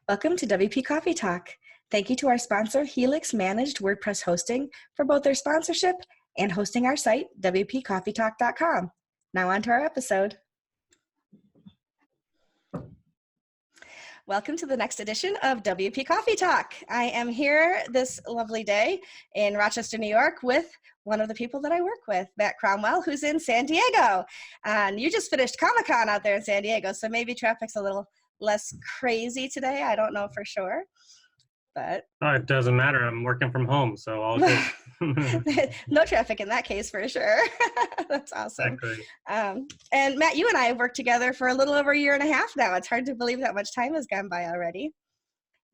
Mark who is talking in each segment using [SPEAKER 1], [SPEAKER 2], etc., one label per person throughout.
[SPEAKER 1] Welcome to WP Coffee Talk. Thank you to our sponsor, Helix Managed WordPress Hosting, for both their sponsorship and hosting our site, WPCoffeeTalk.com. Now on to our episode. Welcome to the next edition of WP Coffee Talk. I am here this lovely day in Rochester, New York with one of the people that I work with, Matt Cromwell, who's in San Diego. And you just finished Comic-Con out there in San Diego, so maybe traffic's a little less crazy today. I don't know for sure. But
[SPEAKER 2] it doesn't matter. I'm working from home, so all good.
[SPEAKER 1] No traffic in that case for sure. That's awesome.
[SPEAKER 2] Exactly.
[SPEAKER 1] And Matt, you and I have worked together for a little over a year and a half now. It's hard to believe that much time has gone by already.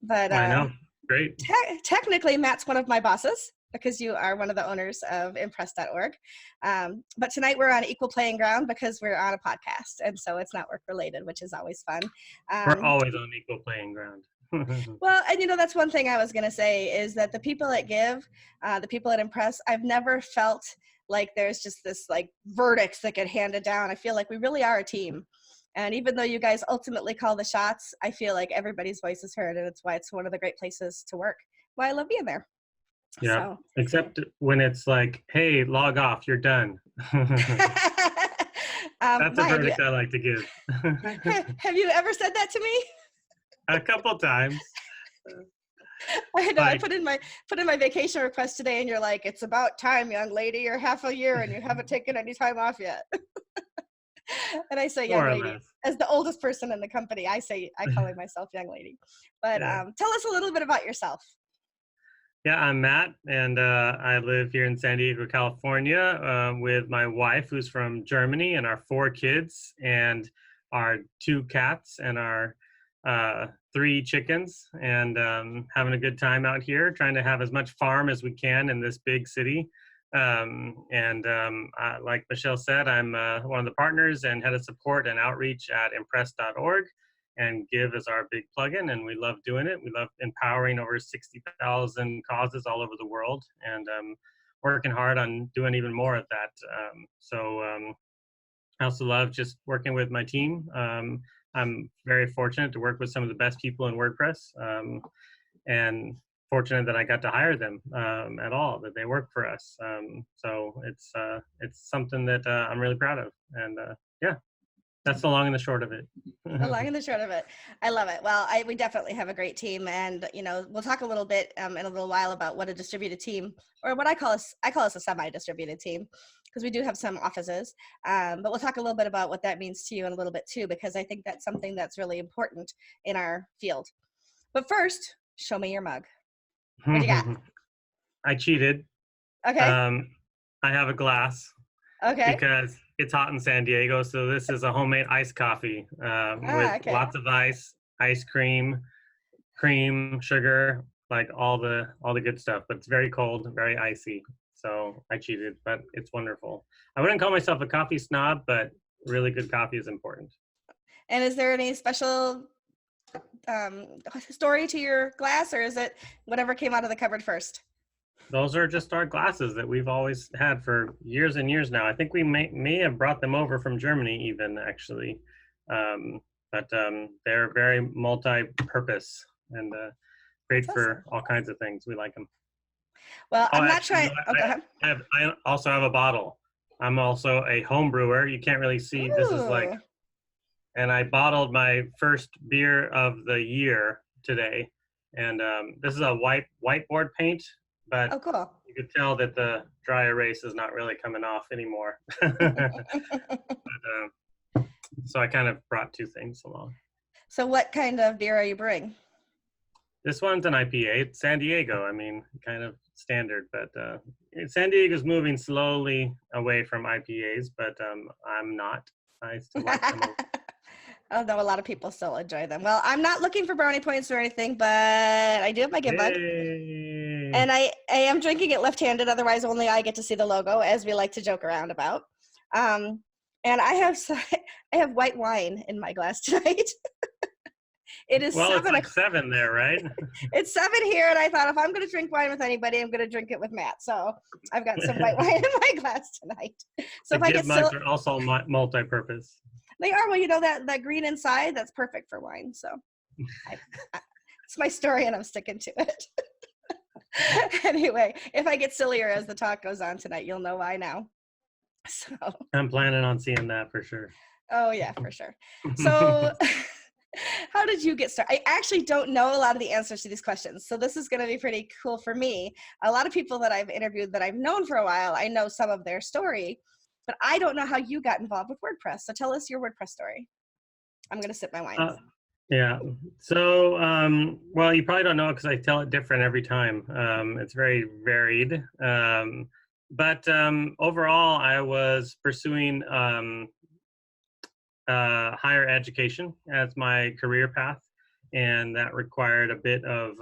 [SPEAKER 1] But
[SPEAKER 2] I know. Great.
[SPEAKER 1] Technically, Matt's one of my bosses because you are one of the owners of Impress.org. But tonight we're on equal playing ground because we're on a podcast, and so it's not work related, which is always fun.
[SPEAKER 2] We're always on equal playing ground.
[SPEAKER 1] Well, and that's one thing I was going to say is that the people at Give, the people at Impress, I've never felt like there's just this like verdicts that get handed down. I feel like we really are a team. And even though you guys ultimately call the shots, I feel like everybody's voice is heard, and it's why it's one of the great places to work. Why I love being there.
[SPEAKER 2] Yeah,
[SPEAKER 1] so.
[SPEAKER 2] Except when it's like, hey, log off, you're done. That's a verdict I like to give.
[SPEAKER 1] Have you ever said that to me?
[SPEAKER 2] A couple times.
[SPEAKER 1] I know. I put in my vacation request today, and you're like, "It's about time, young lady. You're half a year, and you haven't taken any time off yet." And I say young lady as the oldest person in the company. I call myself young lady. But tell us a little bit about yourself.
[SPEAKER 2] Yeah, I'm Matt, and I live here in San Diego, California, with my wife, who's from Germany, and our 4 kids, and our 2 cats, and our 3 chickens, and having a good time out here, trying to have as much farm as we can in this big city. Like Michelle said, I'm one of the partners and head of support and outreach at Impress.org, and Give is our big plugin, and we love doing it. We love empowering over 60,000 causes all over the world, and working hard on doing even more of that. I also love just working with my team. I'm very fortunate to work with some of the best people in WordPress, and fortunate that I got to hire them at all, that they work for us. So it's something that I'm really proud of. And yeah, that's the long and the short of it.
[SPEAKER 1] The long and the short of it. I love it. Well, we definitely have a great team, and we'll talk a little bit in a little while about what a distributed team, or what I call us a semi-distributed team, because we do have some offices. But we'll talk a little bit about what that means to you in a little bit too, because I think that's something that's really important in our field. But first, show me your mug. What do you got?
[SPEAKER 2] I cheated.
[SPEAKER 1] Okay.
[SPEAKER 2] I have a glass.
[SPEAKER 1] Okay.
[SPEAKER 2] Because it's hot in San Diego, so this is a homemade iced coffee with lots of ice cream, sugar, like all the good stuff. But it's very cold, very icy. So I cheated, but it's wonderful. I wouldn't call myself a coffee snob, but really good coffee is important.
[SPEAKER 1] And is there any special story to your glass, or is it whatever came out of the cupboard first?
[SPEAKER 2] Those are just our glasses that we've always had for years and years now. I think we may have brought them over from Germany even, actually. But they're very multi-purpose and great for all kinds of things. We like them.
[SPEAKER 1] Well, I'm not trying.
[SPEAKER 2] I also have a bottle. I'm also a home brewer. You can't really see. This is like, and I bottled my first beer of the year today. And this is a whiteboard paint. But
[SPEAKER 1] cool.
[SPEAKER 2] You could tell that the dry erase is not really coming off anymore. But, so I kind of brought 2 things along.
[SPEAKER 1] So what kind of beer are you brewing?
[SPEAKER 2] This one's an IPA. It's San Diego. I mean, kind of standard. But San Diego's moving slowly away from IPAs, but I'm not. I still like them.
[SPEAKER 1] Although a lot of people still enjoy them. Well, I'm not looking for brownie points or anything, but I do have my Give mug. And I am drinking it left-handed, otherwise only I get to see the logo, as we like to joke around about. And I have white wine in my glass tonight. It is
[SPEAKER 2] well,
[SPEAKER 1] 7
[SPEAKER 2] it's like 7 there, right?
[SPEAKER 1] It's 7 here, and I thought if I'm going to drink wine with anybody, I'm going to drink it with Matt. So I've got some white wine in my glass tonight. So
[SPEAKER 2] the Give mugs are also multi-purpose.
[SPEAKER 1] They are. Well, that green inside, that's perfect for wine. So It's my story and I'm sticking to it. Anyway, if I get sillier as the talk goes on tonight, you'll know why now. So,
[SPEAKER 2] I'm planning on seeing that for sure.
[SPEAKER 1] oh yeah, for sure. So how did you get started? I actually don't know a lot of the answers to these questions. So this is going to be pretty cool for me. A lot of people that I've interviewed that I've known for a while, I know some of their story, but I don't know how you got involved with WordPress. So tell us your WordPress story. I'm going to sip my wine.
[SPEAKER 2] Yeah. So, well, you probably don't know because I tell it different every time. It's very varied. But overall, I was pursuing higher education as my career path, and that required a bit of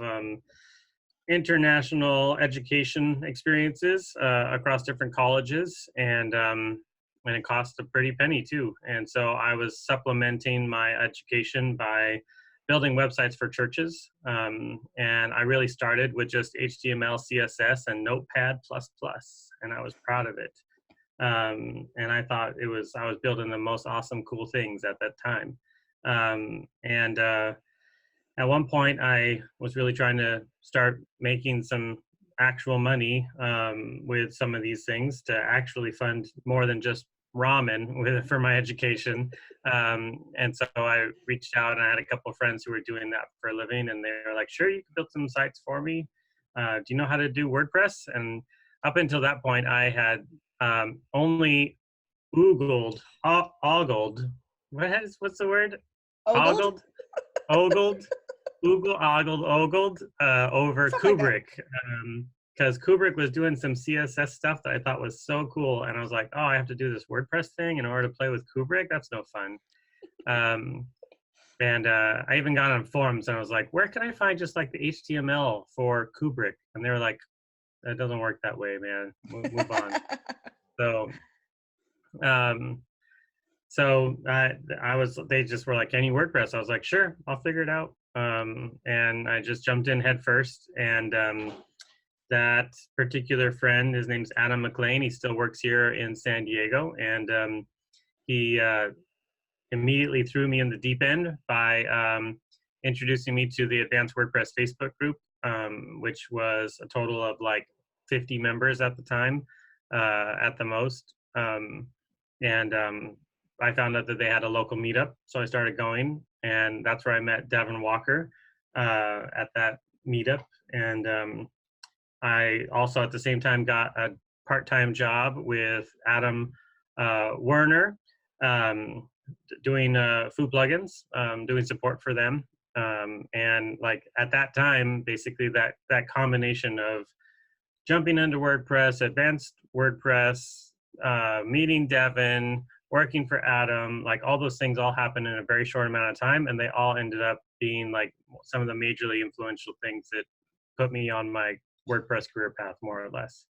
[SPEAKER 2] international education experiences across different colleges, and it cost a pretty penny too. And so I was supplementing my education by building websites for churches, and I really started with just HTML, CSS, and Notepad++, and I was proud of it. And I thought I was building the most awesome, cool things at that time. And at one point, I was really trying to start making some actual money with some of these things to actually fund more than just ramen for my education. And so I reached out, and I had a couple of friends who were doing that for a living, and they were like, "Sure, you can build some sites for me. Do you know how to do WordPress?" And up until that point, I had only ogled, what's the word?
[SPEAKER 1] Ogled?
[SPEAKER 2] Ogled, ogled over Kubrick, because Kubrick was doing some CSS stuff that I thought was so cool, and I was like, oh, I have to do this WordPress thing in order to play with Kubrick? That's no fun. And I even got on forums, and I was like, where can I find just like the HTML for Kubrick? And they were like, that doesn't work that way, man. Move on. So they just were like, can you WordPress? I was like, sure, I'll figure it out. And I just jumped in head first. And that particular friend, his name's Adam McLean. He still works here in San Diego. And he immediately threw me in the deep end by introducing me to the Advanced WordPress Facebook group, which was a total of like 50 members at the time, at the most. I found out that they had a local meetup, so I started going, and that's where I met Devin Walker at that meetup. And I also at the same time got a part-time job with Adam Werner, doing food plugins, doing support for them. And like at that time, basically that combination of jumping into WordPress, advanced WordPress, meeting Devin, working for Adam, like all those things all happened in a very short amount of time, and they all ended up being like some of the majorly influential things that put me on my WordPress career path, more or less.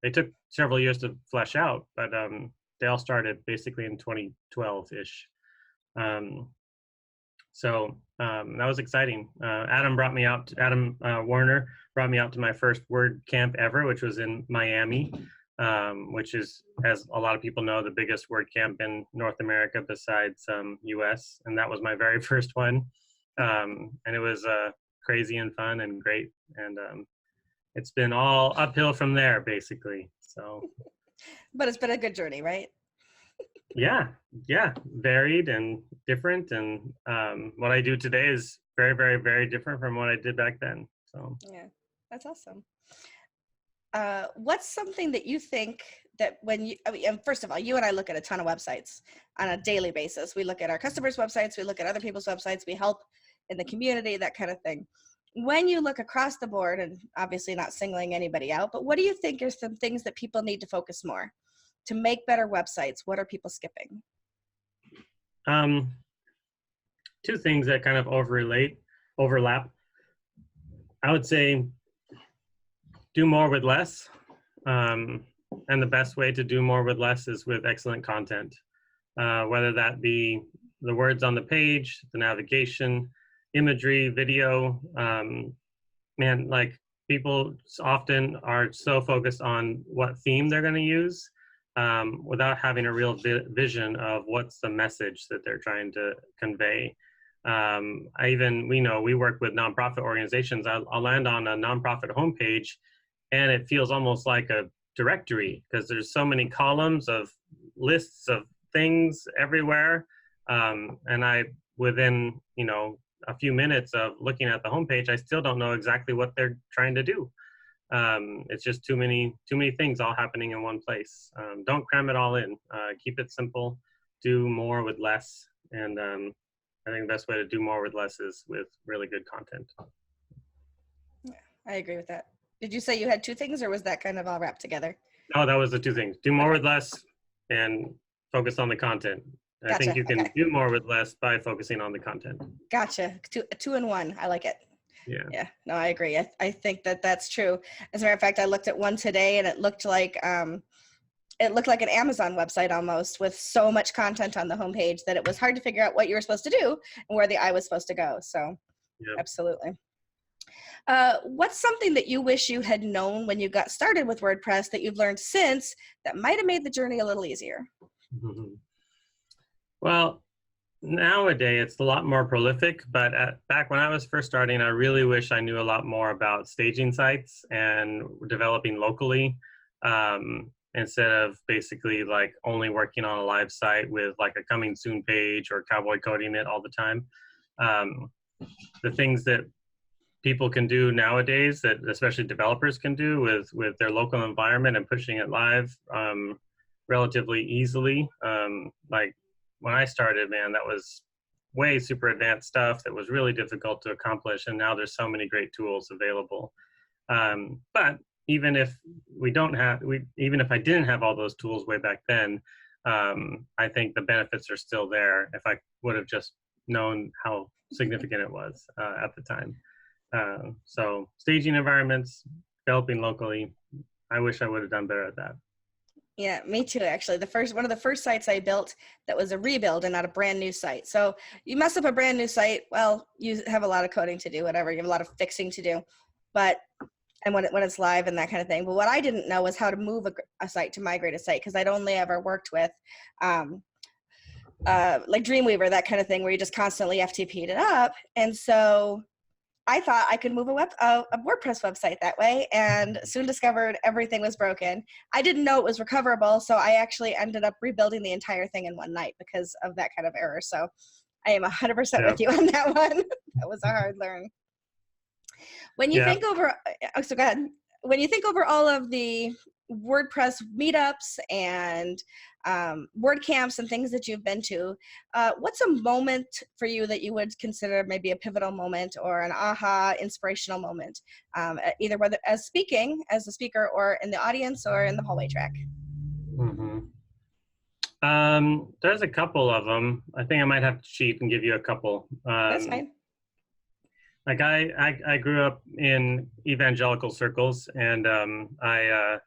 [SPEAKER 2] They took several years to flesh out, but they all started basically in 2012-ish. So that was exciting. Adam Werner brought me out to my first WordCamp ever, which was in Miami, which is, as a lot of people know, the biggest WordCamp in North America besides US. And that was my very first one. And it was crazy and fun and great. And it's been all uphill from there, basically. So,
[SPEAKER 1] but it's been a good journey, right?
[SPEAKER 2] Yeah, varied and different. And what I do today is very, very, very different from what I did back then. So
[SPEAKER 1] yeah, that's awesome. What's something that you think that first of all, you and I look at a ton of websites on a daily basis. We look at our customers' websites, we look at other people's websites, we help in the community, that kind of thing. When you look across the board, and obviously not singling anybody out, but what do you think are some things that people need to focus more to make better websites? What are people skipping?
[SPEAKER 2] Two things that kind of overlap. I would say do more with less. And the best way to do more with less is with excellent content, whether that be the words on the page, the navigation, imagery, video. Man, like people often are so focused on what theme they're going to use without having a real vision of what's the message that they're trying to convey. We work with nonprofit organizations. I'll land on a nonprofit homepage, and it feels almost like a directory because there's so many columns of lists of things everywhere. And within, a few minutes of looking at the homepage, I still don't know exactly what they're trying to do. It's just too many things all happening in one place. Don't cram it all in. Keep it simple. Do more with less. And I think the best way to do more with less is with really good content.
[SPEAKER 1] Yeah, I agree with that. Did you say you had two things, or was that kind of all wrapped together?
[SPEAKER 2] No, that was the two things. Do more with less and focus on the content. I
[SPEAKER 1] Gotcha.
[SPEAKER 2] think you can
[SPEAKER 1] Okay.
[SPEAKER 2] do more with less by focusing on the content.
[SPEAKER 1] Gotcha. Two in one. I like it.
[SPEAKER 2] Yeah.
[SPEAKER 1] Yeah. No, I agree. I think that's true. As a matter of fact, I looked at one today, and it looked like an Amazon website almost, with so much content on the homepage that it was hard to figure out what you were supposed to do and where the eye was supposed to go. So,
[SPEAKER 2] Yeah.
[SPEAKER 1] Absolutely. What's something that you wish you had known when you got started with WordPress that you've learned since that might have made the journey a little easier?
[SPEAKER 2] Mm-hmm. Well, nowadays it's a lot more prolific, but back when I was first starting, I really wish I knew a lot more about staging sites and developing locally, instead of basically like only working on a live site with like a coming soon page or cowboy coding it all the time. The things that people can do nowadays, that especially developers can do with their local environment and pushing it live relatively easily. Like when I started, man, that was way super advanced stuff that was really difficult to accomplish. And now there's so many great tools available. But even if even if I didn't have all those tools way back then, I think the benefits are still there if I would have just known how significant it was at the time. So staging environments, developing locally, I wish I would have done better at that.
[SPEAKER 1] Yeah, me too, actually. One of the first sites I built that was a rebuild and not a brand new site. So you mess up a brand new site, well, you have a lot of coding to do, whatever. You have a lot of fixing to do. And when it's live and that kind of thing. But what I didn't know was how to move a site to migrate a site, because I'd only ever worked with like Dreamweaver, that kind of thing, where you just constantly FTP'd it up. And so I thought I could move a WordPress website that way, and soon discovered everything was broken. I didn't know it was recoverable, so I actually ended up rebuilding the entire thing in one night because of that kind of error. So I am 100% with you on that one. That was a hard learn. When you think over, so go ahead. When you think over all of the WordPress meetups and WordCamps and things that you've been to, what's a moment for you that you would consider maybe a pivotal moment or an aha inspirational moment, either whether as a speaker, or in the audience, or in the hallway track?
[SPEAKER 2] Mm-hmm. There's a couple of them. I think I might have to cheat and give you a couple.
[SPEAKER 1] That's fine.
[SPEAKER 2] Like I grew up in evangelical circles, and I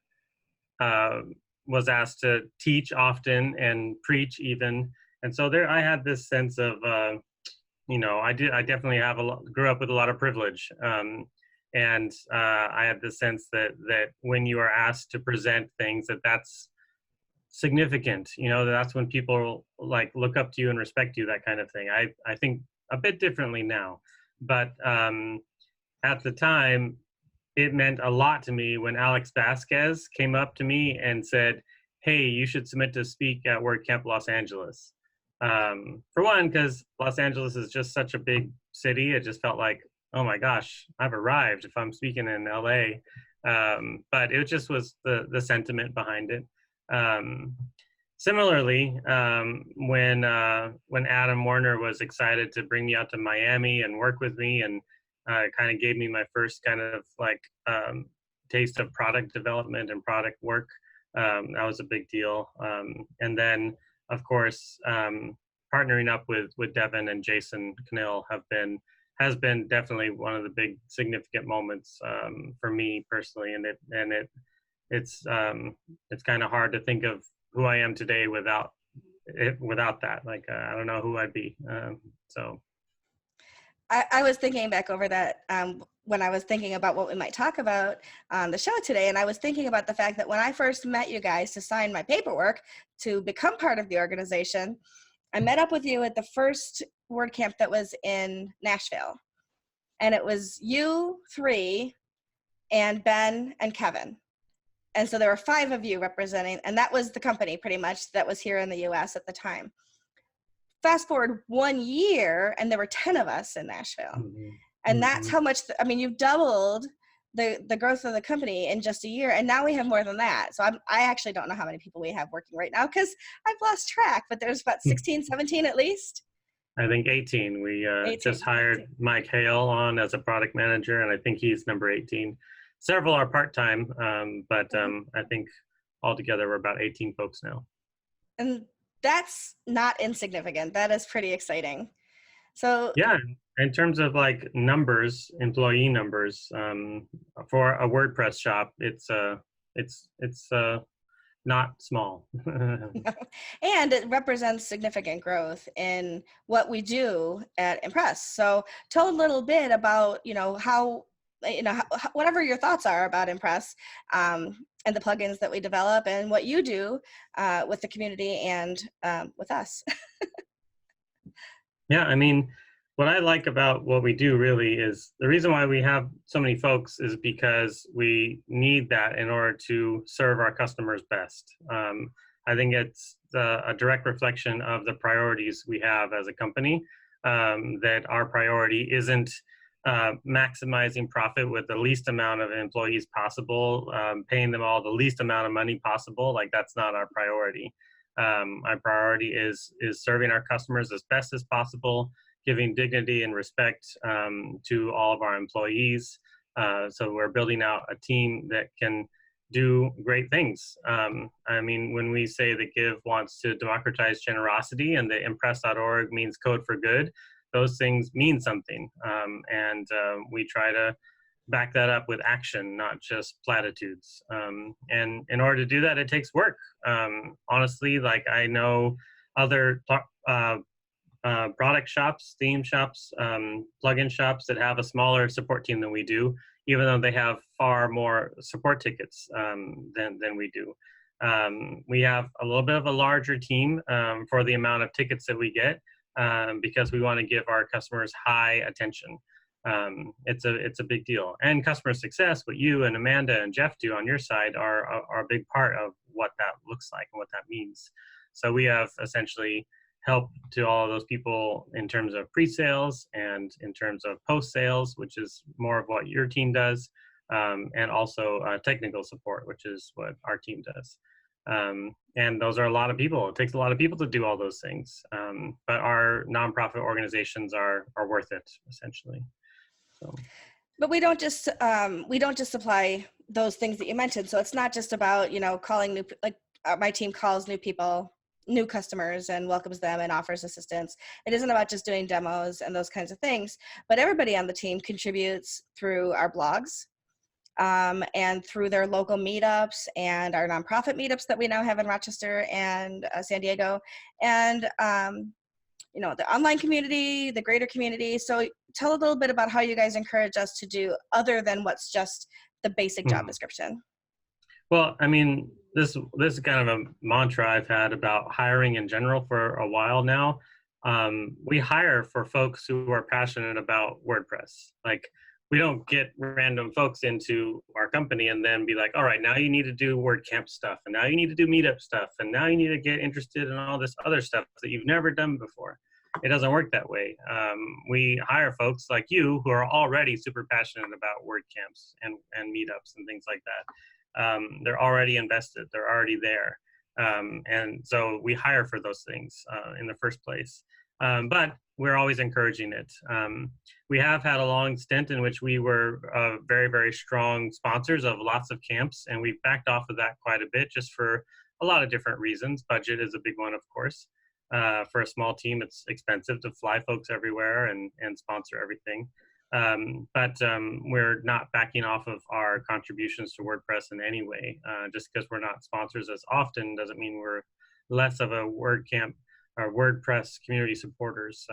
[SPEAKER 2] was asked to teach often and preach even. And so there, I had this sense of, I definitely grew up with a lot of privilege. And I had this sense that when you are asked to present things, that's significant, that's when people like look up to you and respect you, that kind of thing. I think a bit differently now, but at the time, it meant a lot to me when Alex Vasquez came up to me and said, "Hey, you should submit to speak at WordCamp Los Angeles." For one, because Los Angeles is just such a big city. It just felt like, oh my gosh, I've arrived if I'm speaking in LA. But it just was the sentiment behind it. Similarly, when Adam Warner was excited to bring me out to Miami and work with me, and kind of gave me my first kind of like taste of product development and product work, that was a big deal. And then, of course, partnering up with Devin and Jason Knill has been definitely one of the big significant moments for me personally. And it's kind of hard to think of who I am today without that. Like I don't know who I'd be. So.
[SPEAKER 1] I was thinking back over that when I was thinking about what we might talk about on the show today, and I was thinking about the fact that when I first met you guys to sign my paperwork to become part of the organization, I met up with you at the first WordCamp that was in Nashville. And it was you three and Ben and Kevin. And so there were 5 of you representing, and that was the company pretty much that was here in the US at the time. Fast forward 1 year, and there were 10 of us in Nashville.
[SPEAKER 2] Mm-hmm.
[SPEAKER 1] And that's how much, I mean, you've doubled the growth of the company in just a year. And now we have more than that. So I actually don't know how many people we have working right now because I've lost track, but there's about 16, 17 at least.
[SPEAKER 2] I think 18. We
[SPEAKER 1] 18,
[SPEAKER 2] just hired
[SPEAKER 1] 18.
[SPEAKER 2] Mike Hale on as a product manager, and I think he's number 18. Several are part-time, but I think altogether we're about 18 folks now.
[SPEAKER 1] And that's not insignificant. That is pretty exciting. So
[SPEAKER 2] yeah, in terms of like numbers, employee numbers, for a WordPress shop, it's not small.
[SPEAKER 1] and it represents significant growth in what we do at Impress. So tell a little bit about, how, whatever your thoughts are about Impress, and the plugins that we develop and what you do with the community and with us.
[SPEAKER 2] Yeah, I mean, what I like about what we do really is the reason why we have so many folks is because we need that in order to serve our customers best. I think it's a direct reflection of the priorities we have as a company, that our priority isn't maximizing profit with the least amount of employees possible, paying them all the least amount of money possible. Like, that's not our priority. Our priority is serving our customers as best as possible, giving dignity and respect to all of our employees. So we're building out a team that can do great things. I mean, when we say that Give wants to democratize generosity and that impress.org means code for good, those things mean something. And we try to back that up with action, not just platitudes. And in order to do that, it takes work. Honestly, like, I know other product shops, theme shops, plugin shops that have a smaller support team than we do, even though they have far more support tickets than we do. We have a little bit of a larger team for the amount of tickets that we get, because we want to give our customers high attention. It's a big deal. And customer success, what you and Amanda and Jeff do on your side, are a big part of what that looks like and what that means. So we have essentially help to all of those people in terms of pre-sales and in terms of post-sales, which is more of what your team does, and also technical support, which is what our team does. And those are a lot of people. It takes a lot of people to do all those things. But our nonprofit organizations are worth it, essentially. So.
[SPEAKER 1] But we don't just supply those things that you mentioned. So it's not just about, calling new, like my team calls new customers and welcomes them and offers assistance. It isn't about just doing demos and those kinds of things, but everybody on the team contributes through our blogs, and through their local meetups and our nonprofit meetups that we now have in Rochester and San Diego, and the online community, the greater community. So tell a little bit about how you guys encourage us to do other than what's just the basic job description.
[SPEAKER 2] Well, I mean, this is kind of a mantra I've had about hiring in general for a while now. We hire for folks who are passionate about WordPress. Like, we don't get random folks into our company and then be like, all right, now you need to do WordCamp stuff, and now you need to do meetup stuff, and now you need to get interested in all this other stuff that you've never done before. It doesn't work that way. We hire folks like you who are already super passionate about WordCamps and meetups and things like that. They're already invested. They're already there. And so we hire for those things in the first place. But we're always encouraging it. We have had a long stint in which we were very, very strong sponsors of lots of camps, and we've backed off of that quite a bit just for a lot of different reasons. Budget is a big one, of course. For a small team, it's expensive to fly folks everywhere and sponsor everything. But we're not backing off of our contributions to WordPress in any way. Just because we're not sponsors as often doesn't mean we're less of a WordCamp or WordPress community supporters.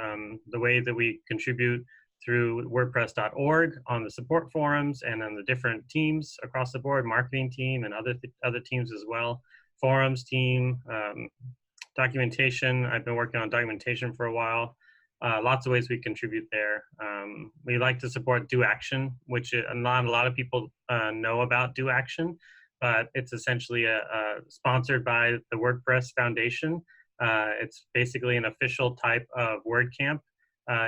[SPEAKER 2] The way that we contribute through WordPress.org on the support forums and on the different teams across the board, marketing team and other teams as well, forums team, documentation. I've been working on documentation for a while. Lots of ways we contribute there. We like to support Do Action, which not a lot of people know about Do Action, but it's essentially sponsored by the WordPress Foundation. It's basically an official type of WordCamp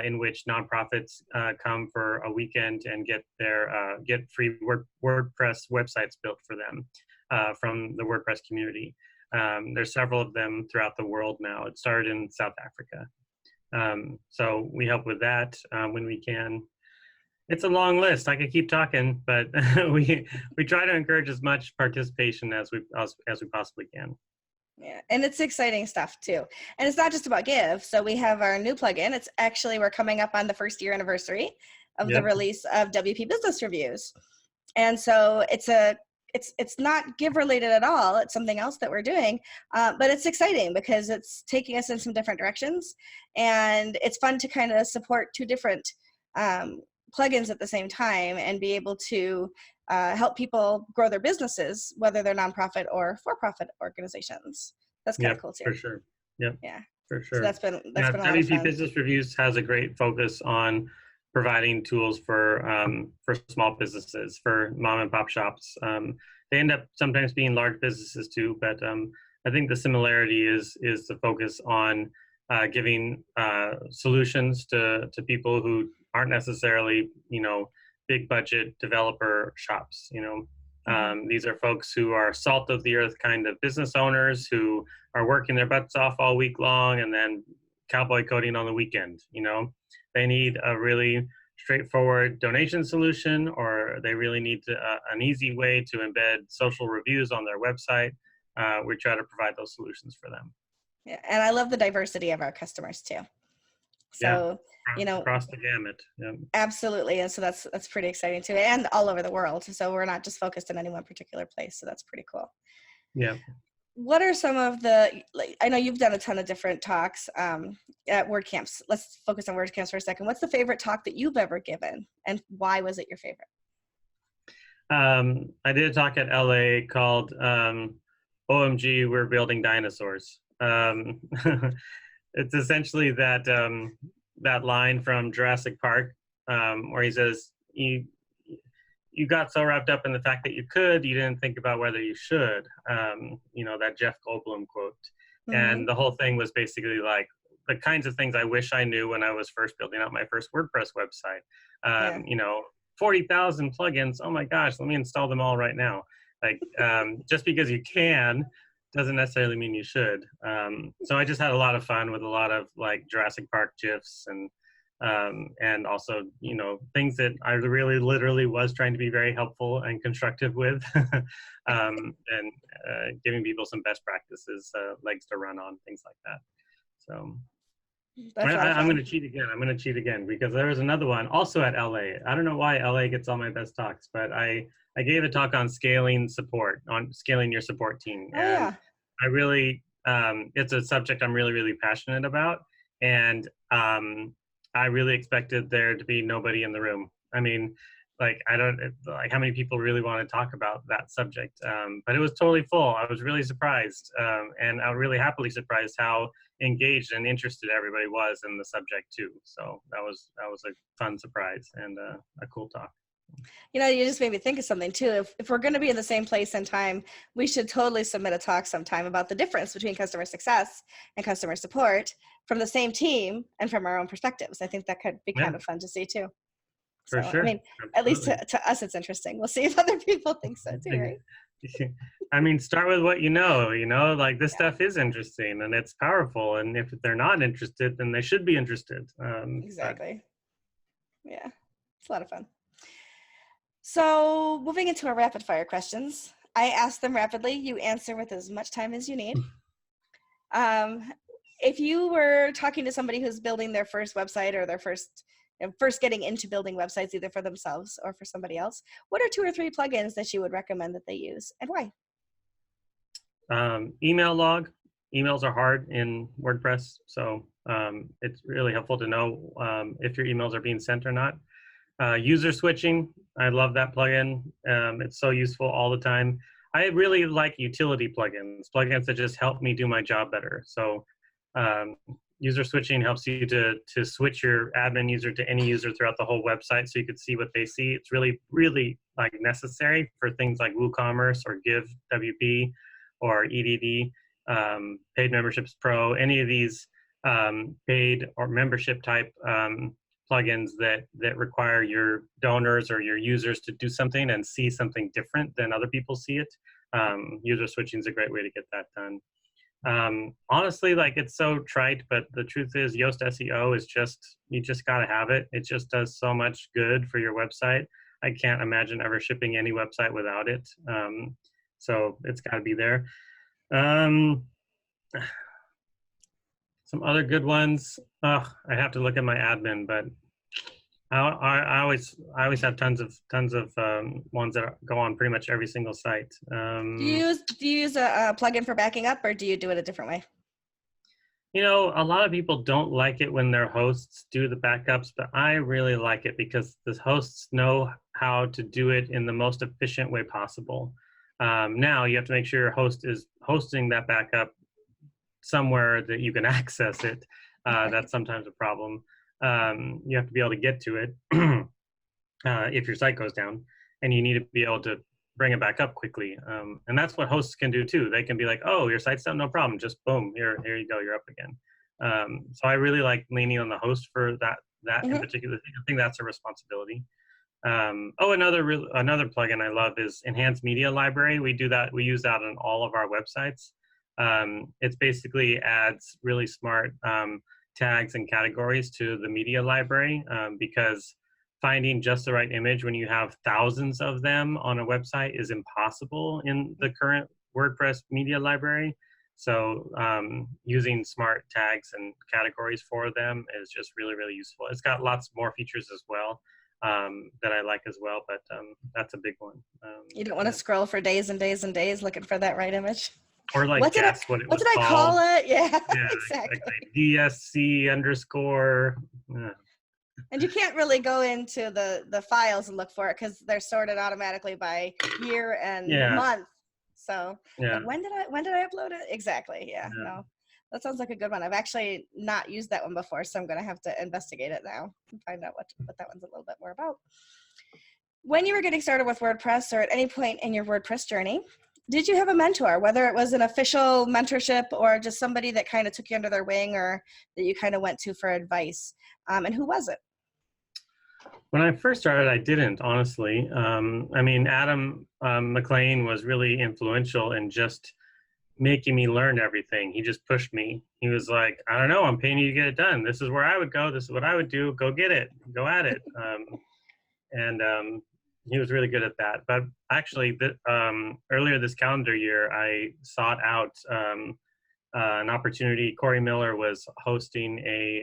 [SPEAKER 2] in which nonprofits come for a weekend and get free WordPress websites built for them from the WordPress community. There's several of them throughout the world now. It started in South Africa. So we help with that when we can. It's a long list. I could keep talking, but we try to encourage as much participation as we possibly can.
[SPEAKER 1] Yeah, and it's exciting stuff too. And it's not just about Give. So we have our new plugin. It's actually, we're coming up on the 1st year anniversary of the release of WP Business Reviews. And so it's not Give related at all. It's something else that we're doing, but it's exciting because it's taking us in some different directions, and it's fun to kind of support 2 different plugins at the same time and be able to help people grow their businesses, whether they're nonprofit or for-profit organizations. That's kind of cool too.
[SPEAKER 2] For sure. Yep.
[SPEAKER 1] Yeah.
[SPEAKER 2] For sure.
[SPEAKER 1] So that's been a lot of fun.
[SPEAKER 2] WP Business Reviews has a great focus on providing tools for small businesses, for mom and pop shops. They end up sometimes being large businesses too, but I think the similarity is the focus on giving solutions to people who aren't necessarily, big budget developer shops. These are folks who are salt of the earth kind of business owners who are working their butts off all week long and then cowboy coding on the weekend. They need a really straightforward donation solution, or they really need an easy way to embed social reviews on their website. We try to provide those solutions for them.
[SPEAKER 1] Yeah, and I love the diversity of our customers too. So,
[SPEAKER 2] across the gamut. Yeah.
[SPEAKER 1] Absolutely. And so that's pretty exciting too, and all over the world. So we're not just focused in any one particular place. So that's pretty cool.
[SPEAKER 2] Yeah.
[SPEAKER 1] What are some of I know you've done a ton of different talks at WordCamps. Let's focus on WordCamps for a second. What's the favorite talk that you've ever given, and why was it your favorite?
[SPEAKER 2] I did a talk at LA called OMG, We're Building Dinosaurs. It's essentially that line from Jurassic Park where he says, you got so wrapped up in the fact that you didn't think about whether you should, that Jeff Goldblum quote. Mm-hmm. And the whole thing was basically like the kinds of things I wish I knew when I was first building out my first WordPress website. 40,000 plugins. Oh my gosh, let me install them all right now. Like, just because you can doesn't necessarily mean you should. So I just had a lot of fun with a lot of like Jurassic Park GIFs and also, things that I really literally was trying to be very helpful and constructive with, and giving people some best practices, legs to run on, things like that. So I'm going to cheat again. Because there was another one also at LA. I don't know why LA gets all my best talks, but I gave a talk on scaling your support team. And I really, it's a subject I'm really, really passionate about. And I really expected there to be nobody in the room. I mean, how many people really want to talk about that subject? But it was totally full. I was really surprised. And I was really happily surprised how engaged and interested everybody was in the subject too. So that was a fun surprise and a cool talk.
[SPEAKER 1] You just made me think of something too. If we're going to be in the same place and time, we should totally submit a talk sometime about the difference between customer success and customer support from the same team and from our own perspectives. I think that could be kind of fun to see too.
[SPEAKER 2] For sure.
[SPEAKER 1] I mean, absolutely. At least to us, it's interesting. We'll see if other people think so too, right?
[SPEAKER 2] I mean, start with what like this stuff is interesting and it's powerful. And if they're not interested, then they should be interested.
[SPEAKER 1] Exactly. Yeah, it's a lot of fun. So moving into our rapid fire questions, I ask them rapidly. You answer with as much time as you need. If you were talking to somebody who's building their first website or their first getting into building websites, either for themselves or for somebody else, what are 2 or 3 plugins that you would recommend that they use and why?
[SPEAKER 2] Email log. Emails are hard in WordPress, so it's really helpful to know if your emails are being sent or not. User switching. I love that plugin. It's so useful all the time. I really like utility plugins that just help me do my job better. So um, user switching helps you to switch your admin user to any user throughout the whole website so you can see what they see. It's really, really like necessary for things like WooCommerce or Give WP or EDD, Paid Memberships Pro, any of these paid or membership type plugins that require your donors or your users to do something and see something different than other people see it. User switching is a great way to get that done. Honestly, like, it's so trite, but the truth is Yoast SEO is just, you just got to have it. It just does so much good for your website. I can't imagine ever shipping any website without it. So it's got to be there. Um, some other good ones. I have to look at my admin, but I always have tons of ones that go on pretty much every single site.
[SPEAKER 1] Do you use a plugin for backing up, or do you do it a different way?
[SPEAKER 2] You know, a lot of people don't like it when their hosts do the backups, but I really like it because the hosts know how to do it in the most efficient way possible. Now you have to make sure your host is hosting that backup somewhere that you can access it. That's sometimes a problem. You have to be able to get to it if your site goes down, and you need to be able to bring it back up quickly. And that's what hosts can do too. They can be like, oh, your site's down, no problem. Just boom, here you go, you're up again. So I really like leaning on the host for that in particular. I think that's a responsibility. Another plugin I love is Enhanced Media Library. We use that on all of our websites. It's basically adds really smart tags and categories to the media library, because finding just the right image when you have thousands of them on a website is impossible in the current WordPress media library. So using smart tags and categories for them is just really, really useful. It's got lots more features as well that I like as well, but that's a big one.
[SPEAKER 1] You don't want to scroll for days and days and days looking for that right image.
[SPEAKER 2] Or like guess what it was called.
[SPEAKER 1] What did I call it? Yeah,
[SPEAKER 2] yeah,
[SPEAKER 1] exactly.
[SPEAKER 2] DSC underscore.
[SPEAKER 1] And you can't really go into the files and look for it because they're sorted automatically by year and month. So like, when did I upload it? Exactly. Yeah. No, that sounds like a good one. I've actually not used that one before, so I'm going to have to investigate it now and find out what that one's a little bit more about. When you were getting started with WordPress, or at any point in your WordPress journey, did you have a mentor, whether it was an official mentorship or just somebody that kind of took you under their wing, or that you kind of went to for advice? And who was it?
[SPEAKER 2] When I first started, I didn't, honestly. I mean, Adam McLean was really influential in just making me learn everything. He just pushed me. He was like, I don't know, I'm paying you to get it done. This is where I would go. This is what I would do. Go get it. Go at it. He was really good at that. But actually, earlier this calendar year, I sought out an opportunity. Corey Miller was hosting a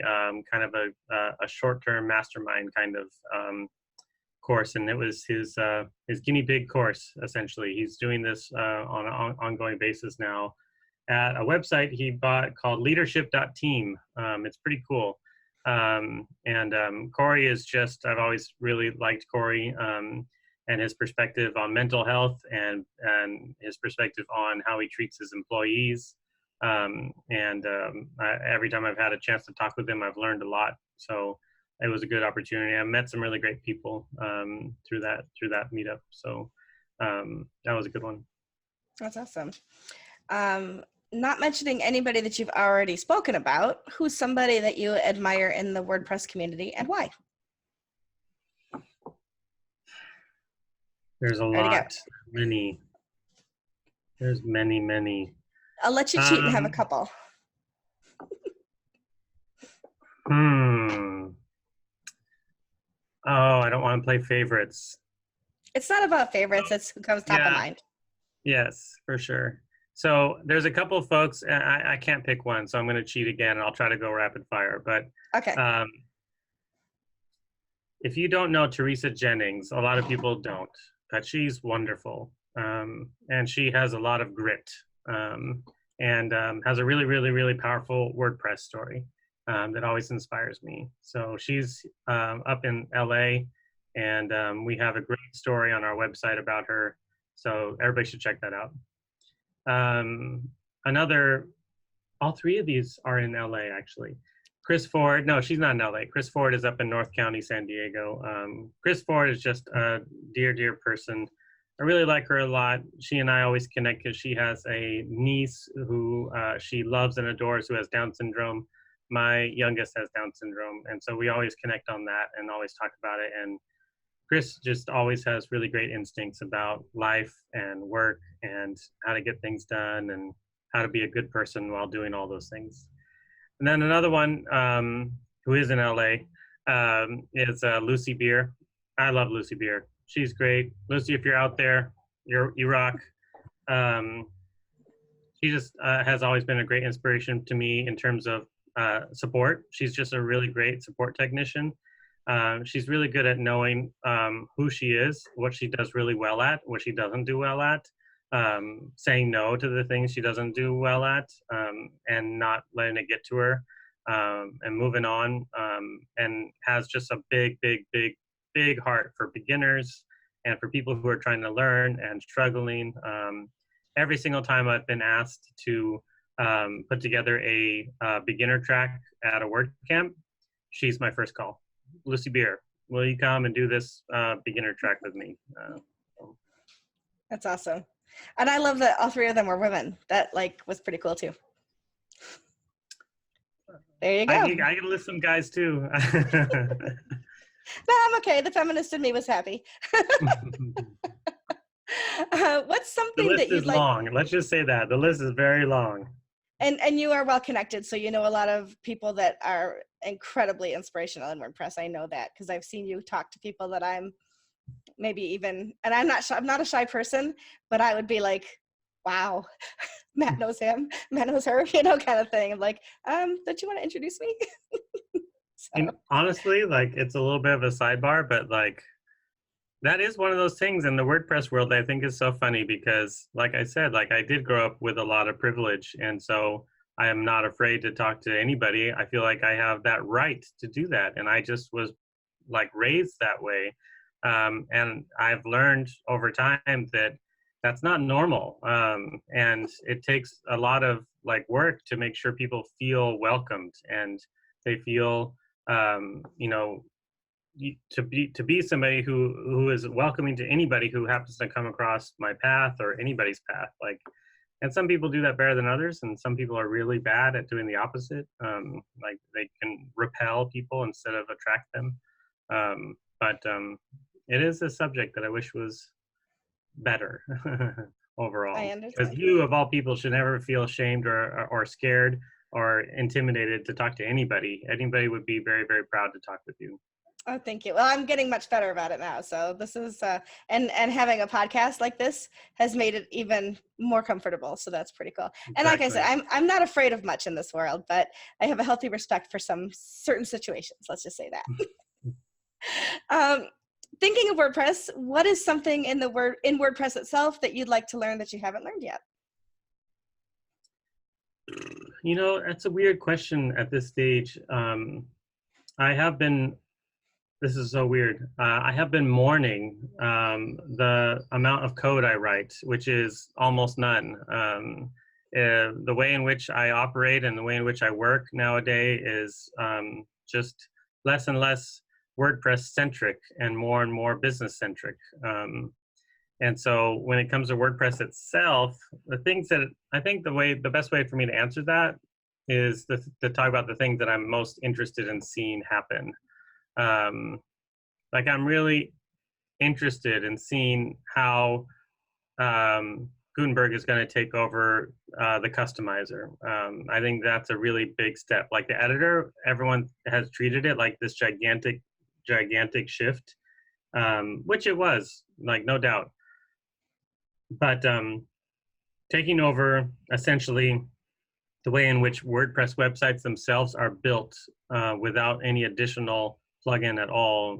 [SPEAKER 2] kind of a short-term mastermind kind of course, and it was his guinea pig course, essentially. He's doing this on an ongoing basis now at a website he bought called leadership.team. It's pretty cool. Corey is just, I've always really liked Corey and his perspective on mental health and his perspective on how he treats his employees. Every time I've had a chance to talk with him, I've learned a lot. So it was a good opportunity. I met some really great people through that meetup. So that was a good one.
[SPEAKER 1] That's awesome. Not mentioning anybody that you've already spoken about, who's somebody that you admire in the WordPress community and why?
[SPEAKER 2] There's a lot, many. There's many.
[SPEAKER 1] I'll let you cheat and have a couple.
[SPEAKER 2] Oh, I don't want to play favorites.
[SPEAKER 1] It's not about favorites. It's who comes top of mind.
[SPEAKER 2] Yes, for sure. So there's a couple of folks, and I can't pick one, so I'm going to cheat again, and I'll try to go rapid fire. But
[SPEAKER 1] okay.
[SPEAKER 2] If you don't know Teresa Jennings, a lot of people don't, but she's wonderful. And she has a lot of grit and has a really, really, really powerful WordPress story that always inspires me. So she's up in LA, and we have a great story on our website about her. So everybody should check that out. All three of these are in LA, actually. Chris Ford, no, she's not in LA. Chris Ford is up in North County, San Diego. Chris Ford is just a dear, dear person. I really like her a lot. She and I always connect because she has a niece who she loves and adores who has Down syndrome. My youngest has Down syndrome. And so we always connect on that and always talk about it. And Chris just always has really great instincts about life and work and how to get things done and how to be a good person while doing all those things. And then another one who is in LA is Lucy Beer. I love Lucy Beer. She's great. Lucy, if you're out there, you rock. She just has always been a great inspiration to me in terms of support. She's just a really great support technician. She's really good at knowing who she is, what she does really well at, what she doesn't do well at, saying no to the things she doesn't do well at, and not letting it get to her, and moving on, and has just a big, big, big, big heart for beginners and for people who are trying to learn and struggling. Every single time I've been asked to put together a beginner track at a WordCamp, she's my first call. Lucy Beer, will you come and do this beginner track with me?
[SPEAKER 1] That's awesome. And I love that all three of them were women. That was pretty cool too. There you go.
[SPEAKER 2] I can list some guys too.
[SPEAKER 1] No, I'm okay. The feminist in me was happy. What's something that you'd like?
[SPEAKER 2] The list is long. Let's just say that. The list is very long.
[SPEAKER 1] And you are well connected, so you know a lot of people that are incredibly inspirational in WordPress. I know that because I've seen you talk to people that I'm maybe even, and I'm not a shy person, but I would be like, wow, Matt knows him, Matt knows her, kind of thing. I'm like, don't you want to introduce me? So.
[SPEAKER 2] And honestly, it's a little bit of a sidebar, but that is one of those things in the WordPress world that I think is so funny because, like I said, I did grow up with a lot of privilege. And so I am not afraid to talk to anybody. I feel like I have that right to do that. And I just was raised that way. And I've learned over time that that's not normal. And it takes a lot of work to make sure people feel welcomed and they feel, to be somebody who is welcoming to anybody who happens to come across my path or anybody's path. And some people do that better than others, and some people are really bad at doing the opposite. They can repel people instead of attract them. But it is a subject that I wish was better overall.
[SPEAKER 1] I understand.
[SPEAKER 2] Because you, of all people, should never feel ashamed or scared or intimidated to talk to anybody. Anybody would be very, very proud to talk with you.
[SPEAKER 1] Oh, thank you. Well, I'm getting much better about it now. So this is, and having a podcast like this has made it even more comfortable. So that's pretty cool. Exactly. And like I said, I'm not afraid of much in this world, but I have a healthy respect for some certain situations. Let's just say that. Thinking of WordPress, what is something in WordPress itself that you'd like to learn that you haven't learned yet?
[SPEAKER 2] That's a weird question at this stage. This is so weird. I have been mourning the amount of code I write, which is almost none. The way in which I operate and the way in which I work nowadays is just less and less WordPress centric and more business centric. And so when it comes to WordPress itself, the things that I think the best way for me to answer that is to talk about the things that I'm most interested in seeing happen. I'm really interested in seeing how Gutenberg is going to take over the customizer. I think that's a really big step. The editor, everyone has treated it like this gigantic shift, which it was, no doubt. But taking over essentially the way in which WordPress websites themselves are built without any additional plugin at all,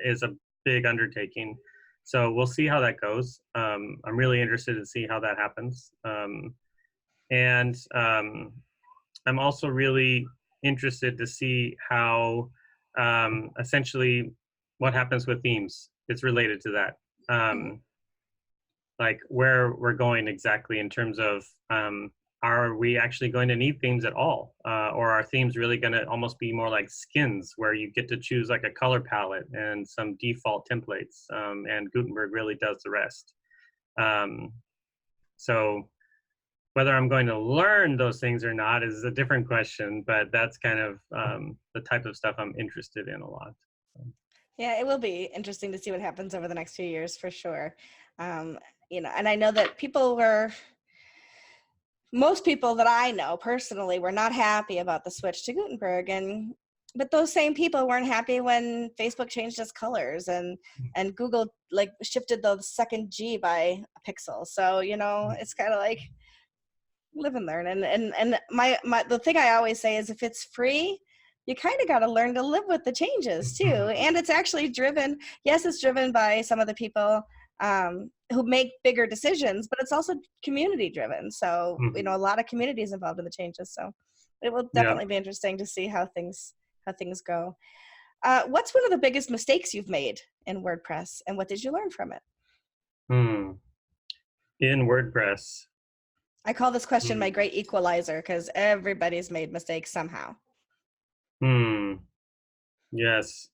[SPEAKER 2] is a big undertaking. So we'll see how that goes. I'm really interested to see how that happens. And I'm also really interested to see how essentially what happens with themes. It's related to that. like where we're going exactly in terms of are we actually going to need themes at all, or are themes really going to almost be more like skins where you get to choose like a color palette and some default templates, and Gutenberg really does the rest. Um, so whether I'm going to learn those things or not is a different question, but that's kind of the type of stuff I'm interested in a lot.
[SPEAKER 1] Yeah, it will be interesting to see what happens over the next few years for sure. Um, and I know that most people that I know personally were not happy about the switch to Gutenberg, but those same people weren't happy when Facebook changed its colors and Google like shifted the second G by a pixel. So it's kind of like live and learn. And my the thing I always say is if it's free, you kind of got to learn to live with the changes too. And it's actually driven, yes, it's driven by some of the people who make bigger decisions, but it's also community driven. So, a lot of communities involved in the changes. So it will definitely be interesting to see how things go. What's one of the biggest mistakes you've made in WordPress and what did you learn from it?
[SPEAKER 2] In WordPress.
[SPEAKER 1] I call this question my great equalizer because everybody's made mistakes somehow.
[SPEAKER 2] Yes.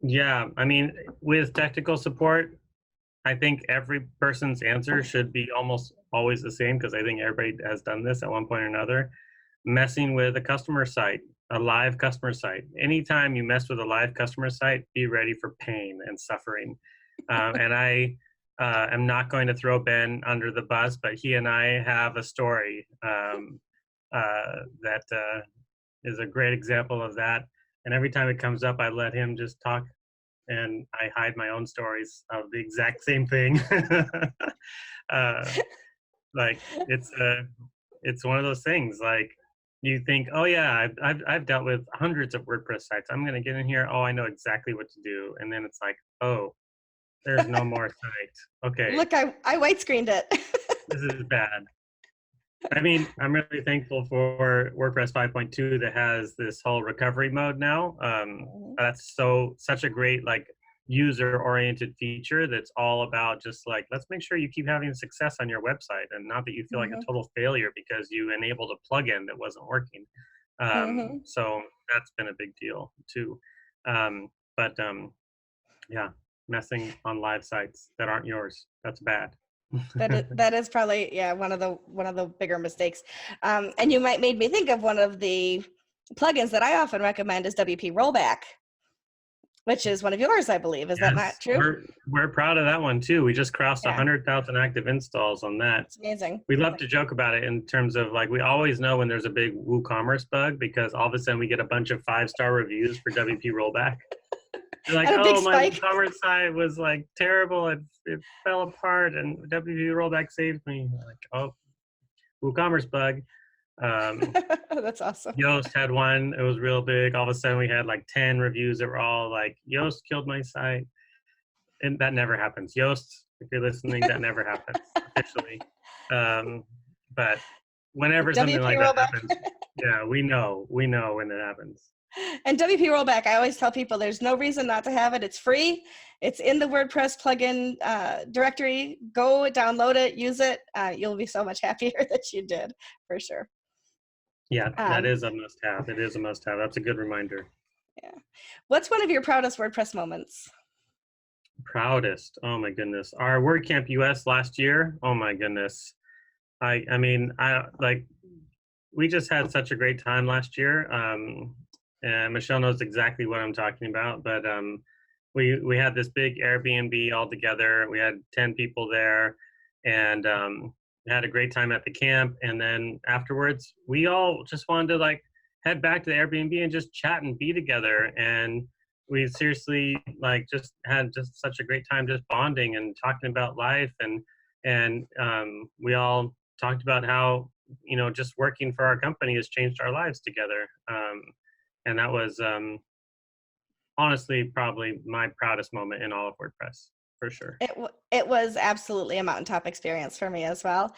[SPEAKER 2] Yeah, I mean, with technical support, I think every person's answer should be almost always the same because I think everybody has done this at one point or another. Messing with a customer site, a live customer site. Anytime you mess with a live customer site, be ready for pain and suffering. And I am not going to throw Ben under the bus, but he and I have a story that is a great example of that. And every time it comes up, I let him just talk and I hide my own stories of the exact same thing. Like it's one of those things like you think, oh yeah, I've dealt with hundreds of WordPress sites. I'm going to get in here. Oh, I know exactly what to do. And then it's like, oh, there's no more site. Okay.
[SPEAKER 1] Look, I white screened it.
[SPEAKER 2] This is bad. I mean, I'm really thankful for WordPress 5.2 that has this whole recovery mode now. That's such a great like user-oriented feature that's all about just like, let's make sure you keep having success on your website and not that you feel like a total failure because you enabled a plugin that wasn't working. So that's been a big deal too. Yeah, messing on live sites that aren't yours, that's bad.
[SPEAKER 1] That is probably one of the bigger mistakes. And you made me think of one of the plugins that I often recommend is WP Rollback, which is one of yours, I believe. Is that not true?
[SPEAKER 2] We're proud of that one too. We just crossed 100,000 active installs on that.
[SPEAKER 1] It's amazing.
[SPEAKER 2] We love to joke about it in terms of like we always know when there's a big WooCommerce bug because all of a sudden we get a bunch of 5-star reviews for WP Rollback. You're like, oh, my WooCommerce site was like terrible. It fell apart, and WP Rollback saved me. Like, oh, WooCommerce bug.
[SPEAKER 1] That's awesome.
[SPEAKER 2] Yoast had one. It was real big. All of a sudden, we had like 10 reviews that were all like, Yoast killed my site. And that never happens. Yoast, if you're listening, that never happens officially. But whenever something like that happens, yeah, we know when it happens.
[SPEAKER 1] And WP Rollback, I always tell people there's no reason not to have it. It's free. It's in the WordPress plugin directory. Go download it, use it. You'll be so much happier that you did, for sure.
[SPEAKER 2] Yeah, that is a must-have. It is a must-have. That's a good reminder.
[SPEAKER 1] Yeah. What's one of your proudest WordPress moments?
[SPEAKER 2] Proudest? Oh my goodness. Our WordCamp US last year. Oh my goodness. I mean, we just had such a great time last year. And Michelle knows exactly what I'm talking about, but we had this big Airbnb all together. We had 10 people there, and we had a great time at the camp. And then afterwards, we all just wanted to like head back to the Airbnb and just chat and be together. And we seriously like just had just such a great time just bonding and talking about life. And we all talked about how, just working for our company has changed our lives together. And that was honestly probably my proudest moment in all of WordPress, for sure.
[SPEAKER 1] It was absolutely a mountaintop experience for me as well.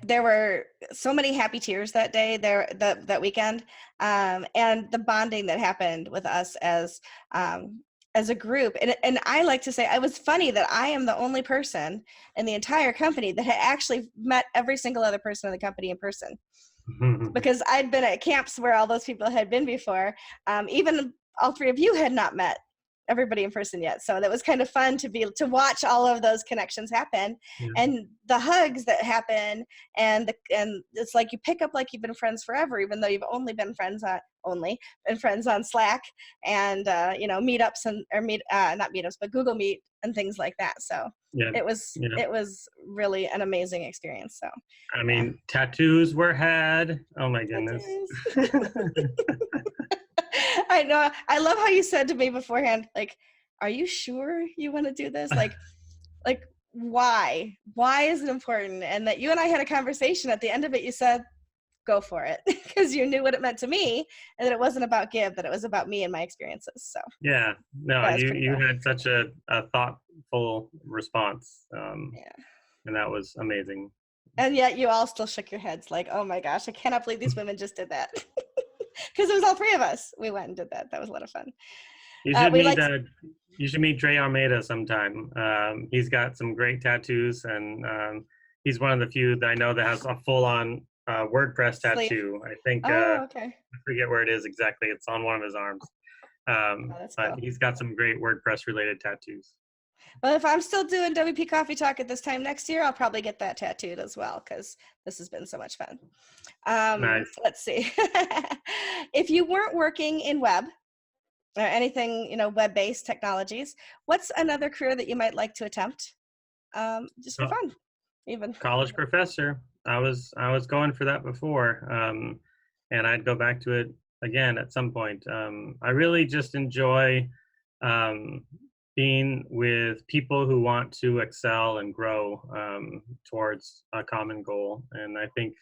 [SPEAKER 1] There were so many happy tears that day, that weekend, and the bonding that happened with us as as a group. And I like to say, it was funny that I am the only person in the entire company that had actually met every single other person in the company in person, because I'd been at camps where all those people had been before. Even all three of you had not met everybody in person yet. So that was kind of fun to watch all of those connections happen,
[SPEAKER 2] Yeah.
[SPEAKER 1] and the hugs that happen, and it's like you pick up like you've been friends forever, even though you've only been friends on Slack and meetups not meetups, but Google Meet and things like that. So
[SPEAKER 2] Yeah.
[SPEAKER 1] it was really an amazing experience. So
[SPEAKER 2] I mean, tattoos were had. Oh my goodness.
[SPEAKER 1] I know. I love how you said to me beforehand, like, are you sure you want to do this? Like why? Why is it important? And that you and I had a conversation. At the end of it, you said, go for it, because you knew what it meant to me, and that it wasn't about Gib, that it was about me and my experiences. So
[SPEAKER 2] yeah, no,
[SPEAKER 1] that was
[SPEAKER 2] you
[SPEAKER 1] pretty cool.
[SPEAKER 2] had such a thoughtful response,
[SPEAKER 1] Yeah.
[SPEAKER 2] and that was amazing.
[SPEAKER 1] And yet you all still shook your heads like, oh my gosh, I cannot believe these women just did that. Because it was all three of us. We went and did that. That was a lot of fun.
[SPEAKER 2] You should
[SPEAKER 1] We
[SPEAKER 2] meet
[SPEAKER 1] liked
[SPEAKER 2] you should meet Dre Almeida sometime. He's got some great tattoos, and he's one of the few that I know that has a full-on WordPress
[SPEAKER 1] sleep.
[SPEAKER 2] tattoo. I think
[SPEAKER 1] Oh, okay.
[SPEAKER 2] I forget where it is exactly. It's on one of his arms.
[SPEAKER 1] Oh, that's
[SPEAKER 2] But
[SPEAKER 1] cool.
[SPEAKER 2] he's got some great WordPress related tattoos.
[SPEAKER 1] Well, if I'm still doing WP Coffee Talk at this time next year, I'll probably get that tattooed as well, because this has been so much fun.
[SPEAKER 2] Nice.
[SPEAKER 1] Let's see. If you weren't working in web or anything, web-based technologies, what's another career that you might like to attempt, just for fun, even?
[SPEAKER 2] College professor. I was going for that before, and I'd go back to it again at some point. I really just enjoy being with people who want to excel and grow towards a common goal, and I think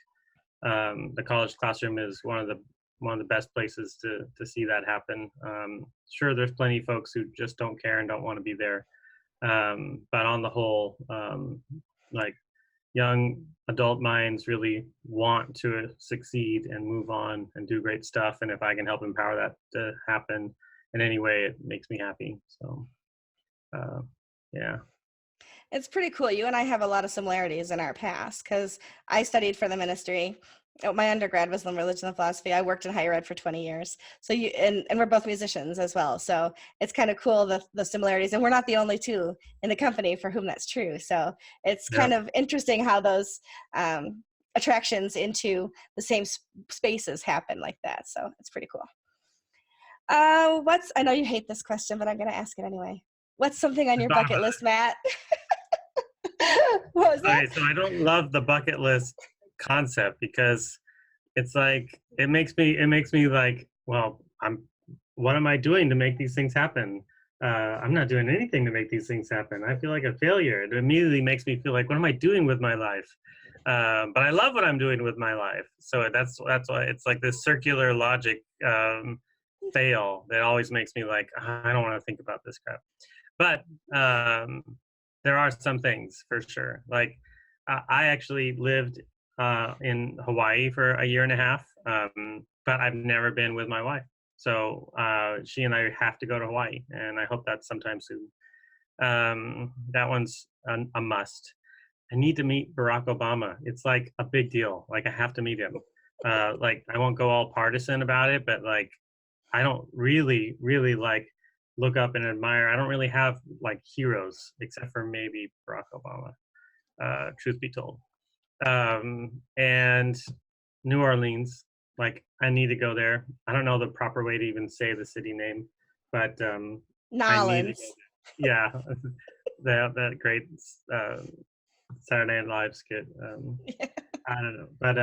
[SPEAKER 2] the college classroom is one of the best places to see that happen. Sure, there's plenty of folks who just don't care and don't want to be there, but on the whole, like, young adult minds really want to succeed and move on and do great stuff. And if I can help empower that to happen in any way, it makes me happy. So, yeah.
[SPEAKER 1] It's pretty cool. You and I have a lot of similarities in our past, because I studied for the ministry. My undergrad was in religion and philosophy. I worked in higher ed for 20 years. So and we're both musicians as well. So it's kind of cool, the similarities. And we're not the only two in the company for whom that's true. So it's
[SPEAKER 2] Yeah.
[SPEAKER 1] kind of interesting how those attractions into the same spaces happen like that. So it's pretty cool. I know you hate this question, but I'm going to ask it anyway. What's something on your bucket list, Matt? What was that?
[SPEAKER 2] Okay, so I don't love the bucket list concept, because it's like it makes me like, well, what am I doing to make these things happen? I'm not doing anything to make these things happen. I feel like a failure. It immediately makes me feel like, what am I doing with my life? But I love what I'm doing with my life. So that's why it's like this circular logic fail that always makes me like, I don't want to think about this crap. But there are some things for sure. Like I actually lived in Hawaii for a year and a half, but I've never been with my wife. So she and I have to go to Hawaii, and I hope that's sometime soon. That one's a must. I need to meet Barack Obama. It's like a big deal. Like I have to meet him. Like I won't go all partisan about it, but like I don't really like look up and admire. I don't really have like heroes except for maybe Barack Obama, truth be told. And New Orleans, like I need to go there. I don't know the proper way to even say the city name, but I need to
[SPEAKER 1] Nolans.
[SPEAKER 2] go there. Yeah, that great Saturday Night Live skit. I don't know, but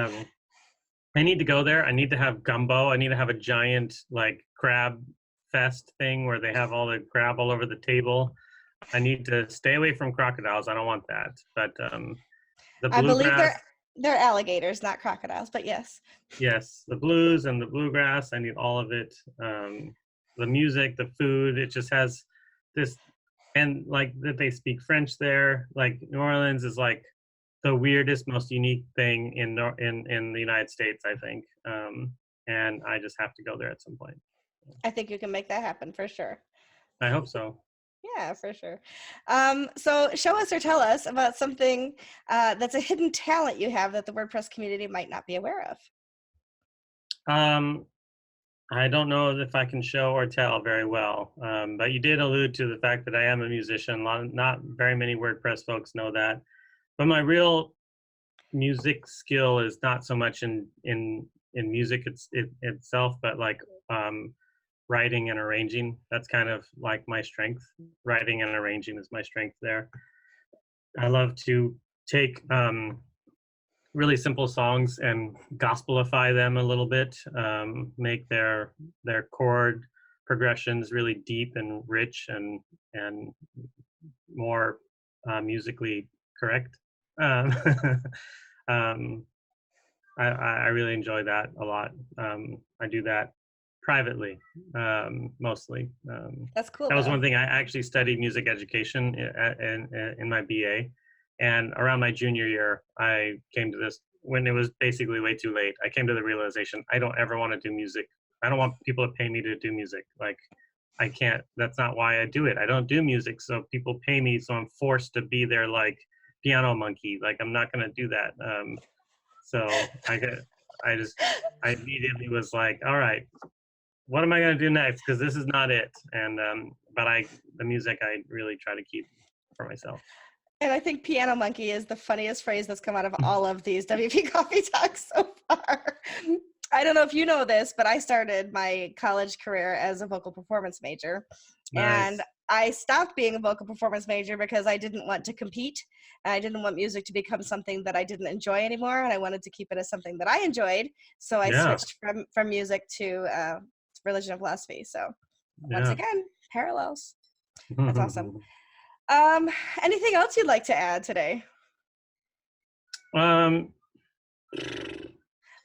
[SPEAKER 2] I need to go there. I need to have gumbo. I need to have a giant like crab fest thing where they have all the crab all over the table. I need to stay away from crocodiles. I don't want that. But the
[SPEAKER 1] I believe
[SPEAKER 2] bluegrass,
[SPEAKER 1] they're alligators, not crocodiles, but yes.
[SPEAKER 2] yes, the blues and the bluegrass. I need all of it. The music, the food. It just has this, and like that they speak French there. Like New Orleans is like the weirdest, most unique thing in the United States, I think. And I just have to go there at some point.
[SPEAKER 1] I think you can make that happen for sure.
[SPEAKER 2] I hope so.
[SPEAKER 1] Yeah, for sure. So show us or tell us about something that's a hidden talent you have that the WordPress community might not be aware of.
[SPEAKER 2] Um, I don't know if I can show or tell very well, but you did allude to the fact that I am a musician. Not very many WordPress folks know that, but my real music skill is not so much in music itself, but like um, writing and arranging. That's kind of like my strength. Writing and arranging is my strength there. I love to take really simple songs and gospelify them a little bit, make their chord progressions really deep and rich and more musically correct. Um, um, I really enjoy that a lot. I do that privately, mostly.
[SPEAKER 1] That's cool,
[SPEAKER 2] That was
[SPEAKER 1] though.
[SPEAKER 2] one thing. I actually studied music education in my BA, and around my junior year, I came to this when it was basically way too late. I came to the realization I don't ever want to do music. I don't want people to pay me to do music. Like I can't. That's not why I do it. I don't do music, so people pay me, so I'm forced to be their like piano monkey. Like I'm not gonna do that. So I just, I immediately was like, all right, what am I going to do next? Because this is not it. And, but the music I really try to keep for myself.
[SPEAKER 1] And I think piano monkey is the funniest phrase that's come out of all of these WP Coffee Talks so far. I don't know if you know this, but I started my college career as a vocal performance major. And
[SPEAKER 2] Nice.
[SPEAKER 1] I stopped being a vocal performance major because I didn't want to compete. I didn't want music to become something that I didn't enjoy anymore. And I wanted to keep it as something that I enjoyed. So I
[SPEAKER 2] Yeah.
[SPEAKER 1] switched from music to religion and philosophy. So once
[SPEAKER 2] Yeah.
[SPEAKER 1] again, parallels. That's awesome. Um, Anything else you'd like to add today?
[SPEAKER 2] um,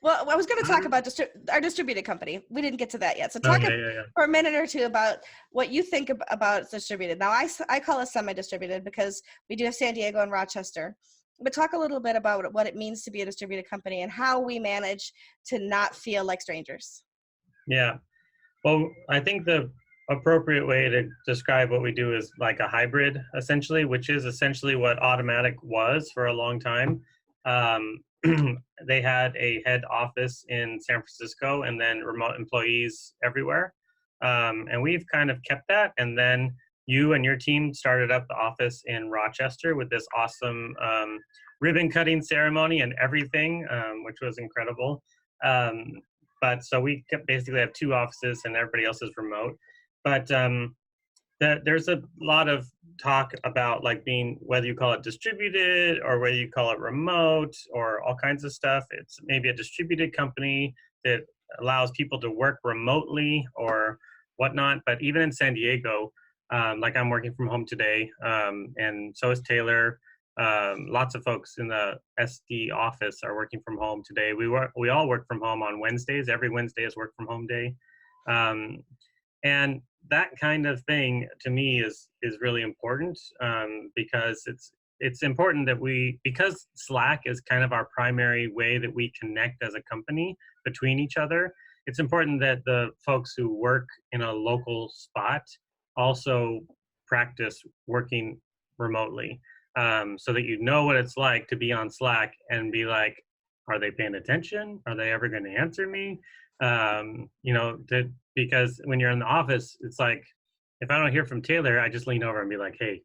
[SPEAKER 1] Well, I was going to talk
[SPEAKER 2] I-
[SPEAKER 1] about our distributed company. We didn't get to that yet. So
[SPEAKER 2] oh
[SPEAKER 1] talk
[SPEAKER 2] yeah, yeah, yeah.
[SPEAKER 1] for a minute or two about what you think about distributed. Now, I call it semi-distributed because we do have San Diego and Rochester. But talk a little bit about what it means to be a distributed company and how we manage to not feel like strangers.
[SPEAKER 2] Yeah. Well, I think the appropriate way to describe what we do is like a hybrid, essentially, which is essentially what Automatic was for a long time. Um, they had a head office in San Francisco and then remote employees everywhere. And we've kind of kept that. And then you and your team started up the office in Rochester with this awesome ribbon cutting ceremony and everything, which was incredible. Um, but so we basically have two offices and everybody else is remote. But there's a lot of talk about like being, whether you call it distributed or whether you call it remote or all kinds of stuff. It's maybe a distributed company that allows people to work remotely or whatnot. But even in San Diego, like I'm working from home today, and so is Taylor. Lots of folks in the SD office are working from home today. We all work from home on Wednesdays. Every Wednesday is work from home day, and that kind of thing to me is really important, because it's important that because Slack is kind of our primary way that we connect as a company between each other. It's important that the folks who work in a local spot also practice working remotely, so that you know what it's like to be on Slack and be like, are they paying attention? Are they ever going to answer me? Because when you're in the office, it's like, if I don't hear from Taylor, I just lean over and be like, hey,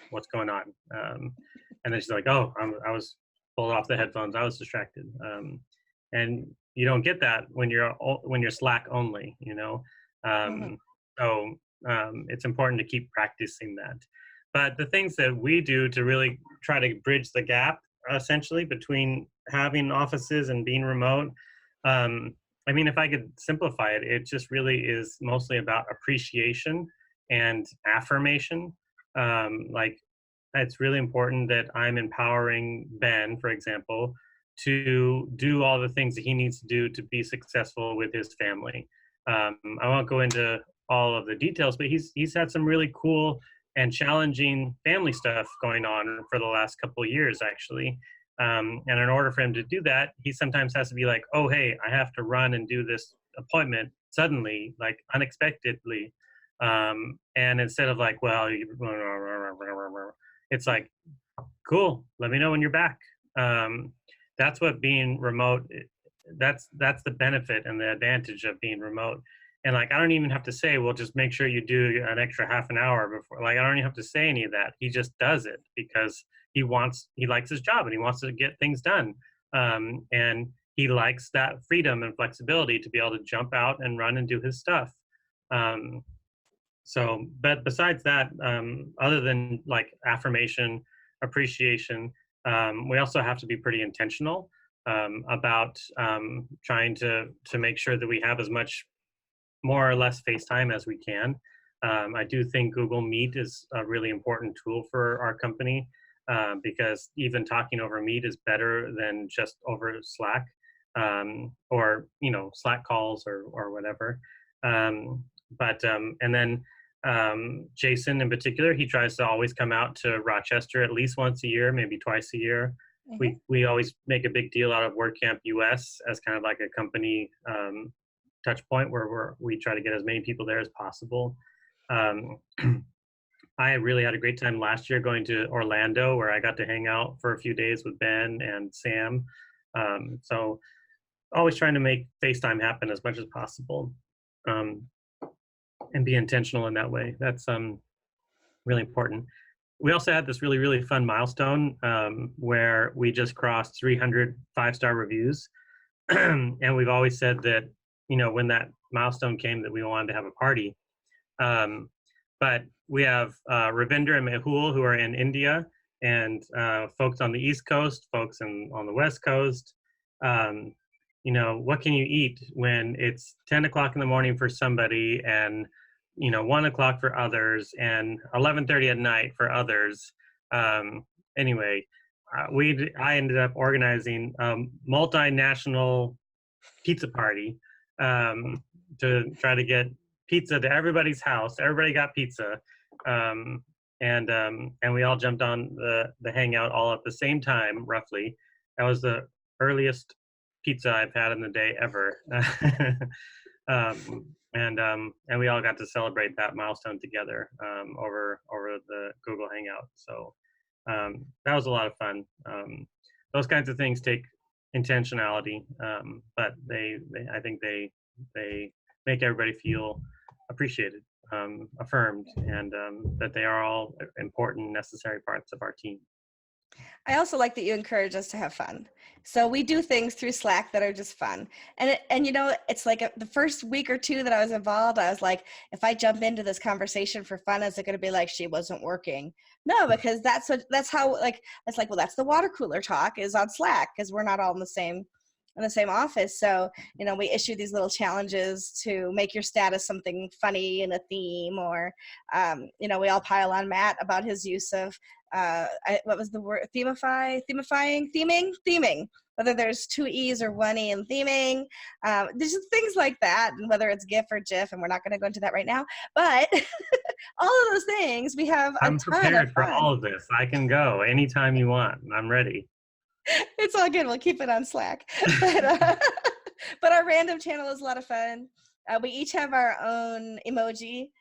[SPEAKER 2] what's going on? And then she's like, oh, I was pulled off the headphones. I was distracted. And you don't get that when you're Slack only, you know?
[SPEAKER 1] Mm-hmm.
[SPEAKER 2] Um, so it's important to keep practicing that. But the things that we do to really try to bridge the gap, essentially, between having offices and being remote, um, I mean, if I could simplify it, it just really is mostly about appreciation and affirmation. Like, it's really important that I'm empowering Ben, for example, to do all the things that he needs to do to be successful with his family. I won't go into all of the details, but he's had some really cool and challenging family stuff going on for the last couple of years, actually. And in order for him to do that, he sometimes has to be like, oh, hey, I have to run and do this appointment suddenly, like unexpectedly. And instead of like, well, it's like, cool, let me know when you're back. um, that's what being remote, that's the benefit and the advantage of being remote. And like, I don't even have to say, well, just make sure you do an extra half an hour before. Like, I don't even have to say any of that. He just does it because he likes his job and he wants to get things done. And he likes that freedom and flexibility to be able to jump out and run and do his stuff. um, so, but besides that, other than like affirmation, appreciation, we also have to be pretty intentional about trying to make sure that we have as much, more or less, FaceTime as we can. I do think Google Meet is a really important tool for our company, because even talking over Meet is better than just over Slack, or Slack calls or whatever. And then Jason in particular, he tries to always come out to Rochester at least once a year, maybe twice a year.
[SPEAKER 1] Mm-hmm.
[SPEAKER 2] We always make a big deal out of WordCamp US as kind of like a company touch point where we try to get as many people there as possible. Um, I really had a great time last year going to Orlando, where I got to hang out for a few days with Ben and Sam. So always trying to make FaceTime happen as much as possible, and be intentional in that way. That's really important. We also had this really, really fun milestone where we just crossed 300 5-star reviews. And we've always said that, when that milestone came, that we wanted to have a party. But we have Ravinder and Mehul, who are in India, and folks on the East Coast, folks on the West Coast. What can you eat when it's 10 o'clock in the morning for somebody, and 1 o'clock for others, and 11:30 at night for others? Anyway, I ended up organizing a multinational pizza party to try to get pizza to everybody's house. Everybody got pizza, and we all jumped on the hangout all at the same time, roughly. That was the earliest pizza I've had in the day ever. And we all got to celebrate that milestone together over the Google Hangout. So that was a lot of fun. Those kinds of things take intentionality, but I think they make everybody feel appreciated, affirmed, and that they are all important, necessary parts of our team.
[SPEAKER 1] I also like that you encourage us to have fun. So we do things through Slack that are just fun. And it's like the first week or two that I was involved, I was like, if I jump into this conversation for fun, is it going to be like she wasn't working? No, because that's how, like, it's like, well, that's the water cooler talk is on Slack, because we're not all in the same office. So, we issue these little challenges to make your status something funny in a theme, or, we all pile on Matt about his use of, what was the word? Theming, whether there's 2 E's or 1 E in theming. There's just things like that, and whether it's GIF or GIF, and we're not going to go into that right now, but all of those things, we have a ton of fun.
[SPEAKER 2] I'm prepared for all of this. I can go anytime you want. I'm ready.
[SPEAKER 1] It's all good. We'll keep it on Slack. But our random channel is a lot of fun. We each have our own emoji.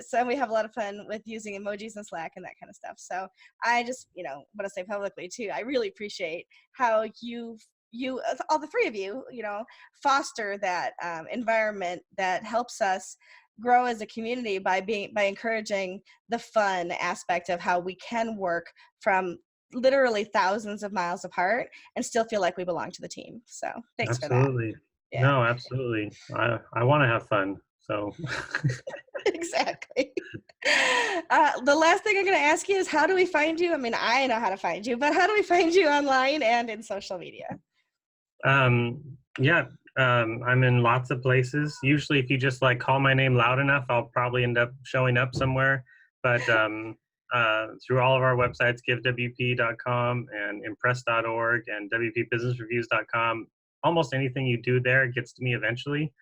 [SPEAKER 1] So we have a lot of fun with using emojis in Slack and that kind of stuff. So I just, want to say publicly too, I really appreciate how you all the 3 of you, foster that environment that helps us grow as a community by encouraging the fun aspect of how we can work from literally thousands of miles apart and still feel like we belong to the team. So thanks for that.
[SPEAKER 2] Absolutely. Yeah. No, absolutely. I want to have fun. So
[SPEAKER 1] exactly. The last thing I'm going to ask you is, how do we find you? I mean, I know how to find you, but how do we find you online and in social media? I'm
[SPEAKER 2] in lots of places. Usually if you just like call my name loud enough, I'll probably end up showing up somewhere. But through all of our websites, givewp.com and impress.org and wpbusinessreviews.com, almost anything you do there gets to me eventually.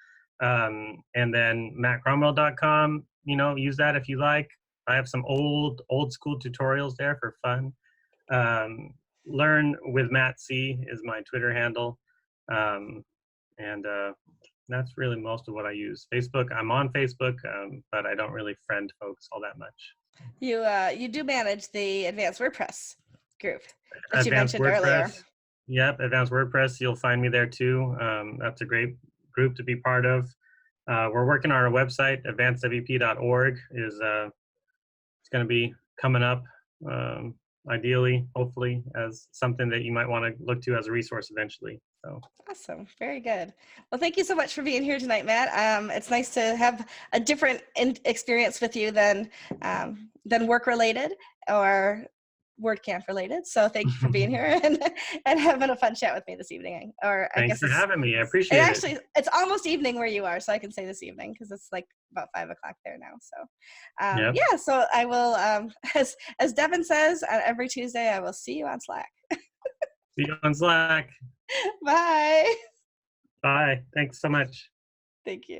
[SPEAKER 2] And then mattcromwell.com, use that if you like. I have some old school tutorials there for fun. Learn with Matt C is my Twitter handle. And That's really most of what I use. Facebook, I'm on Facebook, but I don't really friend folks all that much.
[SPEAKER 1] You do manage the Advanced WordPress group that you
[SPEAKER 2] Advanced
[SPEAKER 1] mentioned
[SPEAKER 2] WordPress.
[SPEAKER 1] earlier.
[SPEAKER 2] Yep, Advanced WordPress. You'll find me there too. That's a great group to be part of. We're working on our website. AdvancedWP.org is it's going to be coming up. Ideally, hopefully, as something that you might want to look to as a resource eventually. So
[SPEAKER 1] Awesome. Very good. Well, thank you so much for being here tonight, Matt. It's nice to have a different experience with you than work related or WordCamp related. So thank you for being here and having a fun chat with me this evening. Or I
[SPEAKER 2] thanks
[SPEAKER 1] guess
[SPEAKER 2] for having me. I
[SPEAKER 1] it
[SPEAKER 2] appreciate it.
[SPEAKER 1] actually, it's almost evening where you are. So I can say this evening because it's like about 5 o'clock there now. So
[SPEAKER 2] Yep.
[SPEAKER 1] yeah, so I will, as Devin says, every Tuesday, I will see you on Slack.
[SPEAKER 2] See you on Slack.
[SPEAKER 1] Bye.
[SPEAKER 2] Bye. Thanks so much.
[SPEAKER 1] Thank you.